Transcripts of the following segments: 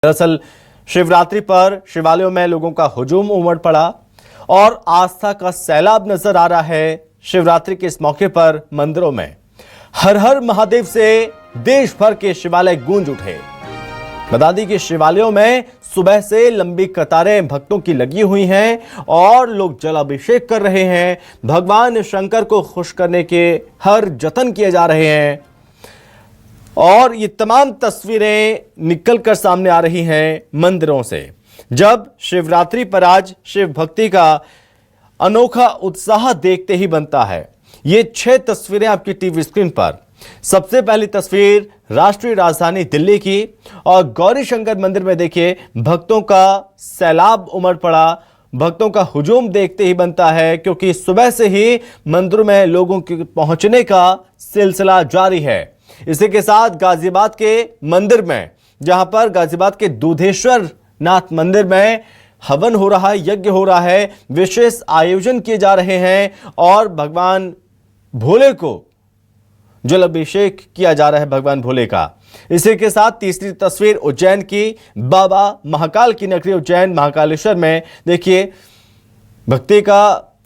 दरअसल शिवरात्रि पर शिवालयों में लोगों का हुजूम उमड़ पड़ा और आस्था का सैलाब नजर आ रहा है। शिवरात्रि के इस मौके पर मंदिरों में हर हर महादेव से देश भर के शिवालय गूंज उठे। बता दी कि शिवालयों में सुबह से लंबी कतारें भक्तों की लगी हुई हैं और लोग जलाभिषेक कर रहे हैं। भगवान शंकर को खुश करने के हर जतन किए जा रहे हैं और ये तमाम तस्वीरें निकलकर सामने आ रही हैं मंदिरों से। जब शिवरात्रि पर आज शिव भक्ति का अनोखा उत्साह देखते ही बनता है। ये 6 तस्वीरें आपकी टीवी स्क्रीन पर। सबसे पहली तस्वीर राष्ट्रीय राजधानी दिल्ली की और गौरी शंकर मंदिर में देखिए भक्तों का सैलाब उमड़ पड़ा। भक्तों का हुजूम देखते ही बनता है क्योंकि सुबह से ही मंदिरों में लोगों के पहुंचने का सिलसिला जारी है। इसी के साथ गाजियाबाद के मंदिर में, जहां पर गाजियाबाद के दूधेश्वर नाथ मंदिर में हवन हो रहा है, यज्ञ हो रहा है, विशेष आयोजन किए जा रहे हैं और भगवान भोले को जलाभिषेक किया जा रहा है भगवान भोले का। इसी के साथ तीसरी तस्वीर उज्जैन की, बाबा महाकाल की नगरी उज्जैन महाकालेश्वर में देखिए भक्ति का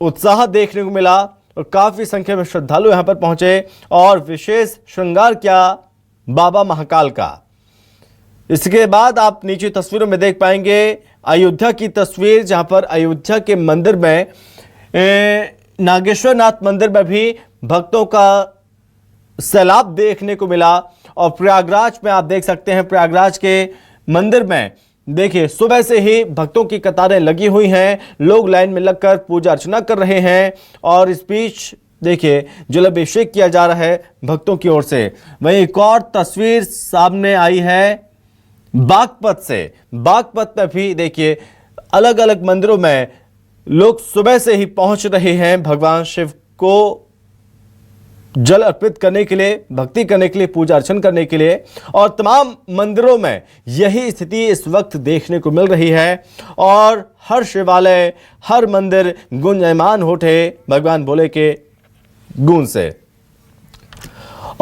उत्साह देखने को मिला और काफी संख्या में श्रद्धालु यहां पर पहुंचे और विशेष श्रृंगार किया बाबा महाकाल का। इसके बाद आप नीचे तस्वीरों में देख पाएंगे अयोध्या की तस्वीर, जहां पर अयोध्या के मंदिर में नागेश्वर नाथ मंदिर में भी भक्तों का सैलाब देखने को मिला। और प्रयागराज में आप देख सकते हैं, प्रयागराज के मंदिर में देखिए सुबह से ही भक्तों की कतारें लगी हुई हैं, लोग लाइन में लगकर पूजा अर्चना कर रहे हैं और इस बीच देखिए जलाभिषेक किया जा रहा है भक्तों की ओर से। वहीं एक और तस्वीर सामने आई है बागपत से। बागपत में भी देखिए अलग अलग मंदिरों में लोग सुबह से ही पहुंच रहे हैं भगवान शिव को जल अर्पित करने के लिए, भक्ति करने के लिए, पूजा अर्चन करने के लिए। और तमाम मंदिरों में यही स्थिति इस वक्त देखने को मिल रही है और हर शिवालय, हर मंदिर गुंजायमान उठे भगवान भोले के गूंज से।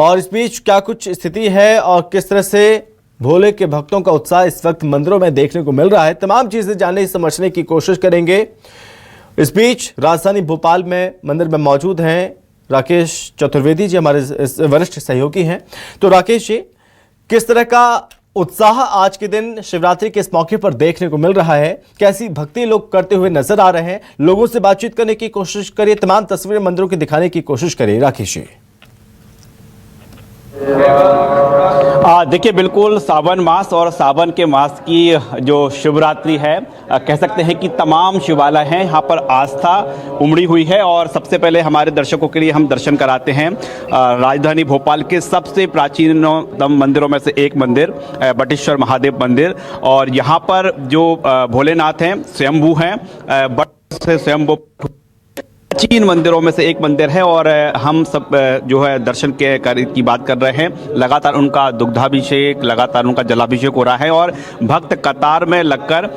और इस बीच क्या कुछ स्थिति है और किस तरह से भोले के भक्तों का उत्साह इस वक्त मंदिरों में देखने को मिल रहा है, तमाम चीजें जानने समझने की कोशिश करेंगे। इस बीच राजधानी भोपाल में मंदिर में मौजूद हैं राकेश चतुर्वेदी जी, हमारे वरिष्ठ सहयोगी हैं। तो राकेश जी, किस तरह का उत्साह आज के दिन शिवरात्रि के इस मौके पर देखने को मिल रहा है? कैसी भक्ति लोग करते हुए नजर आ रहे हैं? लोगों से बातचीत करने की कोशिश करिए, तमाम तस्वीरें मंदिरों की दिखाने की कोशिश करिए राकेश जी। देखिए बिल्कुल सावन मास और सावन के मास की जो शिवरात्रि है, कह सकते हैं कि तमाम शिवालय हैं यहाँ पर आस्था उमड़ी हुई है। और सबसे पहले हमारे दर्शकों के लिए हम दर्शन कराते हैं राजधानी भोपाल के सबसे प्राचीनतम मंदिरों में से एक मंदिर बटेश्वर महादेव मंदिर। और यहाँ पर जो भोलेनाथ हैं स्वयंभू हैं, बट से स्वयंभू प्राचीन मंदिरों में से एक मंदिर है और हम सब जो है दर्शन की बात कर रहे हैं। लगातार उनका दुग्धाभिषेक, लगातार उनका जलाभिषेक हो रहा है और भक्त कतार में लगकर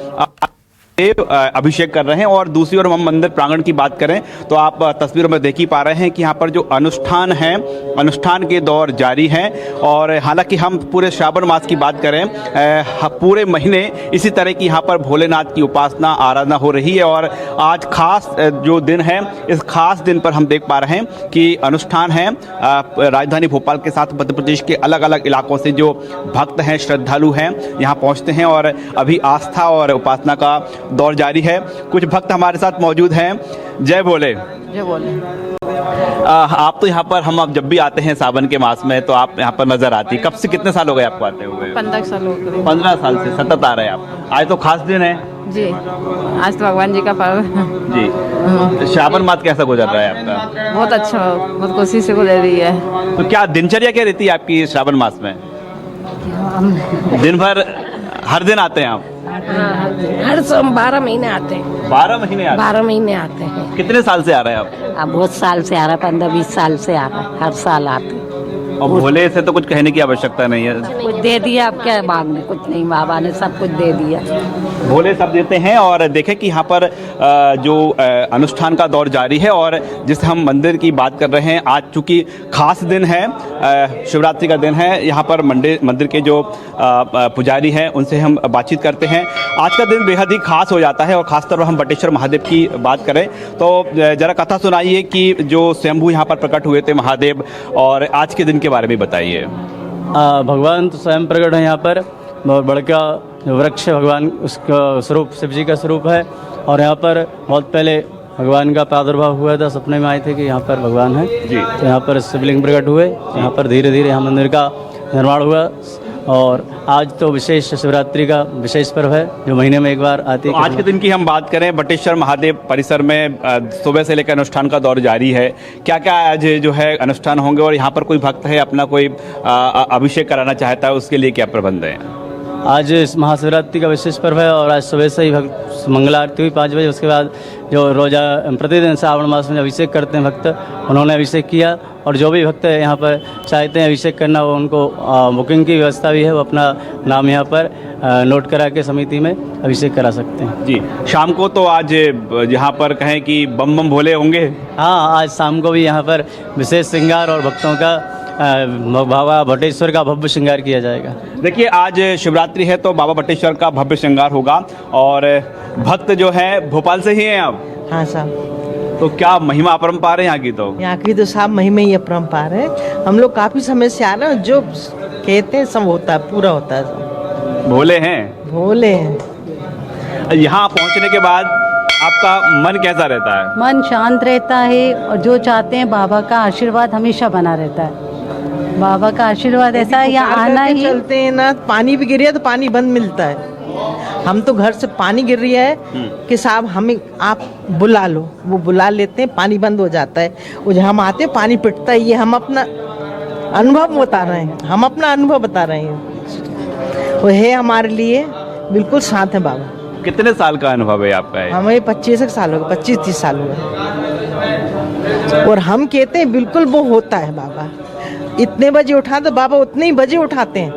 अभिषेक कर रहे हैं। और दूसरी ओर हम मंदिर प्रांगण की बात करें तो आप तस्वीरों में देख ही पा रहे हैं कि यहाँ पर जो अनुष्ठान है, अनुष्ठान के दौर जारी हैं। और हालांकि हम पूरे श्रावण मास की बात करें, पूरे महीने इसी तरह की यहाँ पर भोलेनाथ की उपासना आराधना हो रही है। और आज खास जो दिन है, इस खास दिन पर हम देख पा रहे हैं कि अनुष्ठान है। राजधानी भोपाल के साथ मध्य प्रदेश के अलग अलग इलाकों से जो भक्त हैं, श्रद्धालु हैं, यहाँ पहुँचते हैं और अभी आस्था और उपासना का दौर जारी है। कुछ भक्त हमारे साथ मौजूद हैं। जय भोले। जय भोले। आप तो यहाँ पर, हम अब जब भी आते हैं सावन के मास में तो आप यहाँ पर नजर आती। कब से, कितने साल हो गए आपको आते हुए? 15 साल हो गए। 15 साल से सतत आ रहे हैं आप। आज तो खास दिन है जी, आज तो भगवान जी का पर्व जी। श्रावण मास कैसा गुजर रहा है आपका? बहुत अच्छा, बहुत खुशी से गुजर रही है। तो क्या दिनचर्या क्या रहती है आपकी श्रावण मास में? दिन भर हर दिन आते हैं आप? हर 12 महीने आते हैं। 12 महीने आते हैं? 12 महीने आते हैं। कितने साल से आ रहे हैं आप? अब बहुत साल से आ रहा है, 15-20 साल से आ रहा है, हर साल आते हैं। और भोले से तो कुछ कहने की आवश्यकता नहीं है, कुछ दे दिया, अब क्या मांगने, कुछ नहीं, बाबा ने सब कुछ दे दिया। भोले सब देते हैं। और देखें कि यहाँ पर जो अनुष्ठान का दौर जारी है और जिस हम मंदिर की बात कर रहे हैं, आज चूँकि खास दिन है, शिवरात्रि का दिन है, यहाँ पर मंदिर के जो पुजारी हैं उनसे हम बातचीत करते हैं। आज का दिन बेहद ही खास हो जाता है और ख़ासतौर पर हम बटेश्वर महादेव की बात करें तो ज़रा कथा सुनाइए कि जो स्वयंभू यहाँ पर प्रकट हुए थे महादेव, और आज के दिन के बारे में बताइए। भगवान तो स्वयं प्रकट है यहाँ पर, बहुत बड़का जो वृक्ष है भगवान, उसका स्वरूप शिव जी का स्वरूप है। और यहाँ पर बहुत पहले भगवान का प्रादुर्भाव हुआ था, सपने में आए थे कि यहाँ पर भगवान है जी, तो यहाँ पर शिवलिंग प्रकट हुए, यहाँ पर धीरे धीरे यहाँ मंदिर का निर्माण हुआ। और आज तो विशेष शिवरात्रि का विशेष पर्व है जो महीने में एक बार आती है। तो आज के दिन की हम बात करें, बटेश्वर महादेव परिसर में सुबह से लेकर अनुष्ठान का दौर जारी है, क्या क्या आज जो है अनुष्ठान होंगे, और यहाँ पर कोई भक्त है अपना कोई अभिषेक कराना चाहता है, उसके लिए क्या प्रबंध है? आज इस महाशिवरात्रि का विशेष पर्व है और आज सुबह से ही मंगला आरती हुई 5 बजे। उसके बाद जो रोजा प्रतिदिन श्रावण मास में अभिषेक करते हैं भक्त, उन्होंने अभिषेक किया। और जो भी भक्त यहाँ पर चाहते हैं अभिषेक करना, वो उनको बुकिंग की व्यवस्था भी है, वो अपना नाम यहाँ पर नोट करा के समिति में अभिषेक करा सकते हैं जी। शाम को तो आज यहाँ पर कहें कि बम बम भोले होंगे। हाँ, आज शाम को भी यहाँ पर विशेष श्रृंगार और भक्तों का बाबा बटेश्वर का भव्य श्रृंगार किया जाएगा। देखिए, आज शिवरात्रि है तो बाबा बटेश्वर का भव्य श्रृंगार होगा। और भक्त जो है भोपाल से ही हैं आप? हाँ साहब। तो क्या महिमा अपरंपार है यहाँ की? तो यहाँ की तो साहब महिमा ही अपरंपार है। हम लोग काफी समय से आ रहे हैं, जो कहते हैं सब होता है, पूरा होता है सब। भोले हैं? भोले हैं। यहाँ पहुँचने के बाद आपका मन कैसा रहता है? मन शांत रहता है और जो चाहते हैं बाबा का आशीर्वाद हमेशा बना रहता है। बाबा का आशीर्वाद ऐसा है, यहाँ आना ही। चलते हैं ना, पानी भी गिर रहा है तो पानी बंद मिलता है। हम तो घर से पानी गिर रही है कि साहब हमें आप बुला लो, वो बुला लेते हैं, पानी बंद हो जाता है। वो जब हम आते हैं पानी पिटता है। ये हम अपना अनुभव बता रहे हैं, हम अपना अनुभव बता रहे हैं। वो है हमारे लिए बिल्कुल साथ है बाबा। कितने साल का अनुभव है आपका? हमें 25 साल हो गए, 25-30 साल हुए। और हम कहते हैं बिल्कुल वो होता है बाबा। इतने बजे उठा तो बाबा उतने ही बजे उठाते हैं।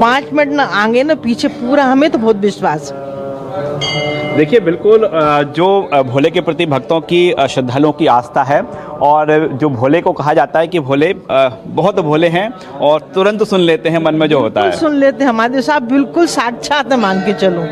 5 मिनट ना आगे ना पीछे, पूरा हमें तो बहुत विश्वास है। देखिए, बिल्कुल जो भोले के प्रति भक्तों की, श्रद्धालुओं की आस्था है, और जो भोले को कहा जाता है कि भोले बहुत भोले हैं और तुरंत सुन लेते हैं मन में जो होता है। सुन लेते हैं, हमारे साहब बिल्कुल साक्षात है, मान के चलो।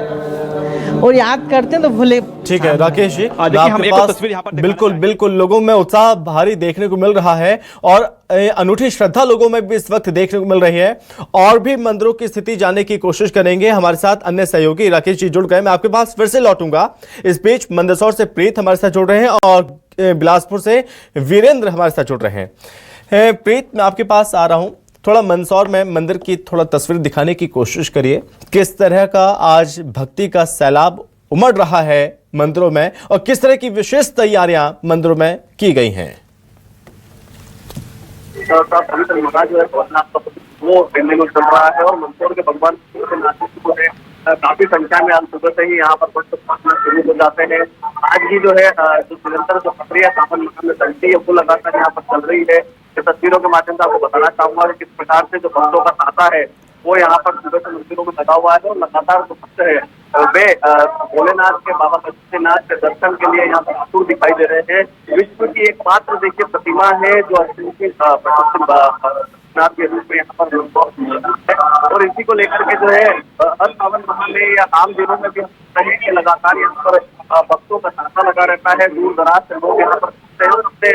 और याद करते हैं तो भोले। ठीक है राकेश जी, देखिए हम एक तस्वीर यहाँ पर बिल्कुल लोगों में उत्साह भारी देखने को मिल रहा है और अनूठी श्रद्धा लोगों में भी इस वक्त देखने को मिल रही है। और भी मंदिरों की स्थिति जानने की कोशिश करेंगे। हमारे साथ अन्य सहयोगी राकेश जी जुड़ गए, मैं आपके पास फिर से लौटूंगा। इस बीच मंदसौर से प्रीत हमारे साथ जुड़ रहे हैं और बिलासपुर से वीरेंद्र हमारे साथ जुड़ रहे हैं। प्रीत, मैं आपके पास आ रहा हूं, थोड़ा मंदसौर में मंदिर की थोड़ा तस्वीर दिखाने की कोशिश करिए। किस तरह का आज भक्ति का सैलाब उमड़ रहा है मंदिरों में और किस तरह की विशेष तैयारियां मंदिरों में की गई हैं? वो दिल्ली में चल रहा है और मंदसौर के भगवान काफी संख्या में आज सुबह से ही यहाँ पर शुरू हो जाते हैं। आज ही जो है जो निरंतर जो प्रक्रिया सावन में चलती है वो लगातार यहाँ पर चल रही है। तस्वीरों के माध्यम से आपको बताना चाहूंगा कि किस प्रकार से जो भक्तों का तांता है वो यहाँ पर सुबह से मंदिरों में लगा हुआ है और लगातार जो भक्त है वे भोलेनाथ के, बाबा बद्रीनाथ के दर्शन के लिए यहाँ पर आतुर दिखाई दे रहे हैं। विश्व की एकमात्र देखिए प्रतिमा है जो नाथ के रूप में यहाँ पर, और इसी को लेकर के जो है हर सावन माह में या आम दिनों में भी हम लगातार यहाँ पर भक्तों का तांता लगा रहता है। दूर दराज से लोग यहाँ पर अपने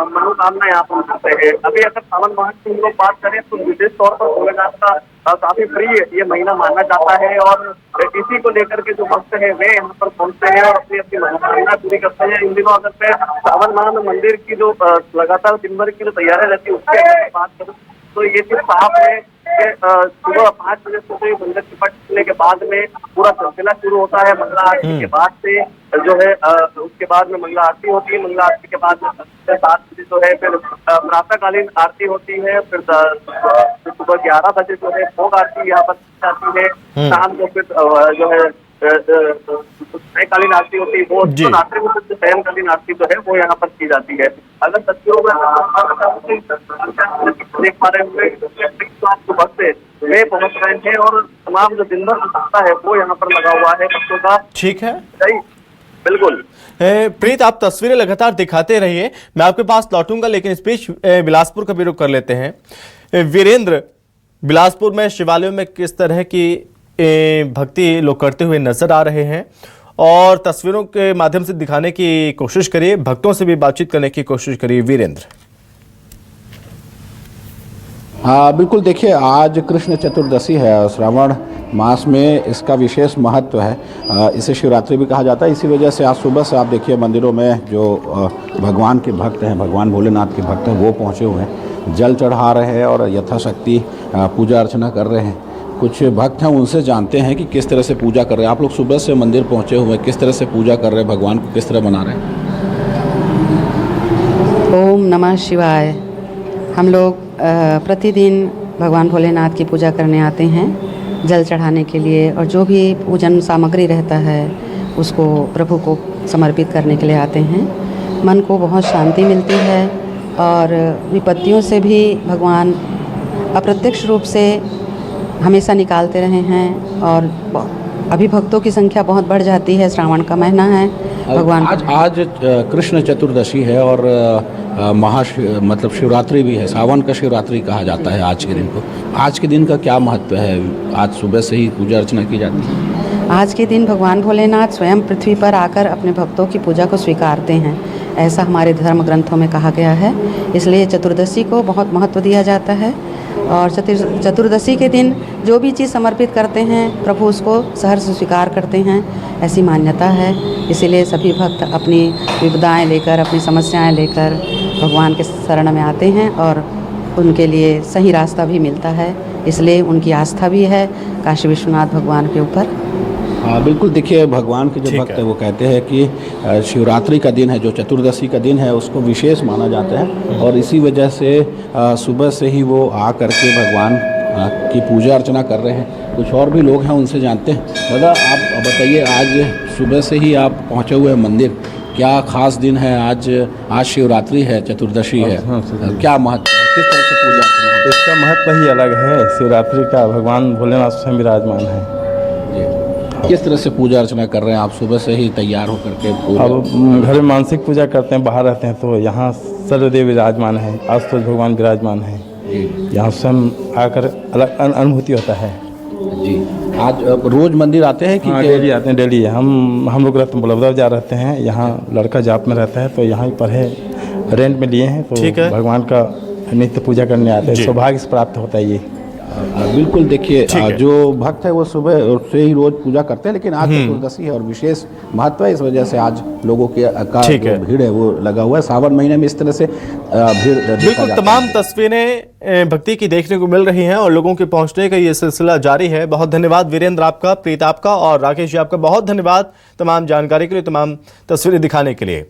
मनोकामना यहाँ पर करते हैं। अभी अगर सावन माह की हम लोग बात करें तो विशेष तौर पर भोलेनाथ का काफी प्रिय ये महीना माना जाता है और इसी को लेकर के जो भक्त है वे यहाँ पर पहुंचते हैं और अपनी अपनी मनोकामना पूरी करते हैं। इन दिनों अगर मैं सावन माह में मंदिर की जो लगातार दिन भर की जो तैयारी रहती है उसकी बात करूँ तो ये चीज साफ है कि सुबह 5 बजे से मंदिर की पट खुलने के बाद में पूरा सिलसिला शुरू होता है। मंगला आरती के बाद से जो है उसके बाद में मंगला आरती होती है। मंगला आरती के बाद 7 बजे जो है फिर प्रातःकालीन आरती होती है। फिर सुबह 11 बजे जो है भोग आरती यहाँ पर आती है। शाम को फिर जो है सायकालीन आरती होती है वो जी। तो रात्रि में सिर्फ सायंकालीन आरती जो है वो यहाँ पर की जाती है। अगर तस्वीरों में देख पा रहे होंगे तो आपको भक्त वे पहुंच रहे हैं और तमाम जो दिन भर सस्ता है वो यहाँ पर लगा हुआ है भक्तों का। ठीक है सही, बिल्कुल। प्रीत, आप तस्वीरें लगातार दिखाते रहिए, मैं आपके पास लौटूंगा, लेकिन इस बीच बिलासपुर का भी रुख कर लेते हैं। वीरेंद्र, बिलासपुर में शिवालयों में किस तरह की भक्ति लोग करते हुए नजर आ रहे हैं, और तस्वीरों के माध्यम से दिखाने की कोशिश करिए, भक्तों से भी बातचीत करने की कोशिश करिए वीरेंद्र। हाँ बिल्कुल, देखिए आज कृष्ण चतुर्दशी है और श्रावण मास में इसका विशेष महत्व है। इसे शिवरात्रि भी कहा जाता है। इसी वजह से आज सुबह से आप देखिए मंदिरों में जो भगवान के भक्त हैं, भगवान भोलेनाथ के भक्त हैं, वो पहुँचे हुए हैं, जल चढ़ा रहे हैं और यथाशक्ति पूजा अर्चना कर रहे हैं। कुछ भक्त हैं, उनसे जानते हैं कि किस तरह से पूजा कर रहे हैं। आप लोग सुबह से मंदिर पहुँचे हुए हैं, किस तरह से पूजा कर रहे हैं, भगवान को किस तरह मना रहे हैं? ओम नमः शिवाय। हम लोग प्रतिदिन भगवान भोलेनाथ की पूजा करने आते हैं जल चढ़ाने के लिए, और जो भी पूजन सामग्री रहता है उसको प्रभु को समर्पित करने के लिए आते हैं। मन को बहुत शांति मिलती है और विपत्तियों से भी भगवान अप्रत्यक्ष रूप से हमेशा निकालते रहे हैं। और अभी भक्तों की संख्या बहुत बढ़ जाती है। श्रावण का महीना है, भगवान आज कृष्ण चतुर्दशी है और मतलब शिवरात्रि भी है। सावन का शिवरात्रि कहा जाता है आज के दिन को। आज के दिन का क्या महत्व है? आज सुबह से ही पूजा अर्चना की जाती है। आज के दिन भगवान भोलेनाथ स्वयं पृथ्वी पर आकर अपने भक्तों की पूजा को स्वीकारते हैं, ऐसा हमारे धर्म ग्रंथों में कहा गया है। इसलिए चतुर्दशी को बहुत महत्व दिया जाता है। और चतुर्दशी के दिन जो भी चीज़ समर्पित करते हैं प्रभु उसको सहर्ष स्वीकार करते हैं, ऐसी मान्यता है। इसीलिए सभी भक्त अपनी विपदाएं लेकर, अपनी समस्याएं लेकर भगवान के शरण में आते हैं और उनके लिए सही रास्ता भी मिलता है। इसलिए उनकी आस्था भी है काशी विश्वनाथ भगवान के ऊपर। हाँ बिल्कुल, देखिए भगवान के जो भक्त है वो कहते हैं कि शिवरात्रि का दिन है, जो चतुर्दशी का दिन है, उसको विशेष माना जाता है। और इसी वजह से सुबह से ही वो आ करके भगवान की पूजा अर्चना कर रहे हैं। कुछ और भी लोग हैं, उनसे जानते हैं। दादा आप बताइए, आज सुबह से ही आप पहुँचे हुए हैं मंदिर, क्या खास दिन है आज? आज शिवरात्रि है, चतुर्दशी है, क्या महत्व है, किस तरह से पूजा अर्चना है? इसका महत्व ही अलग है शिवरात्रि का। भगवान भोलेनाथ स्वयं विराजमान है। किस तरह से पूजा अर्चना कर रहे हैं आप सुबह से ही तैयार होकर के? अब घर में मानसिक पूजा करते हैं, बाहर रहते हैं, तो यहाँ सर्वदेव विराजमान है, आशुतोष भगवान विराजमान है। यहाँ स्वयं आकर अलग अनुभूति होता है जी। आज रोज मंदिर आते हैं कि? हाँ, डेली आते हैं, डेली। हम लोग रहते हैं बुलबुला जा रहते हैं, यहाँ लड़का जाप में रहता है तो यहाँ पर है, रेंट में लिए हैं, तो भगवान का नित्य पूजा करने आते हैं। सौभाग्य से प्राप्त होता है ये। बिल्कुल, देखिए जो भक्त है वो सुबह से ही रोज पूजा करते हैं, लेकिन आज चतुर्दशी है और विशेष महत्व है। इस वजह से आज लोगों की जो भीड़ है वो लगा हुआ है। सावन महीने में इस तरह से भीड़ बिल्कुल तमाम तस्वीरें भक्ति की देखने को मिल रही हैं और लोगों के पहुंचने का ये सिलसिला जारी है। बहुत धन्यवाद वीरेंद्र आपका, प्रीत आपका और राकेश जी आपका बहुत धन्यवाद तमाम जानकारी के लिए, तमाम तस्वीरें दिखाने के लिए।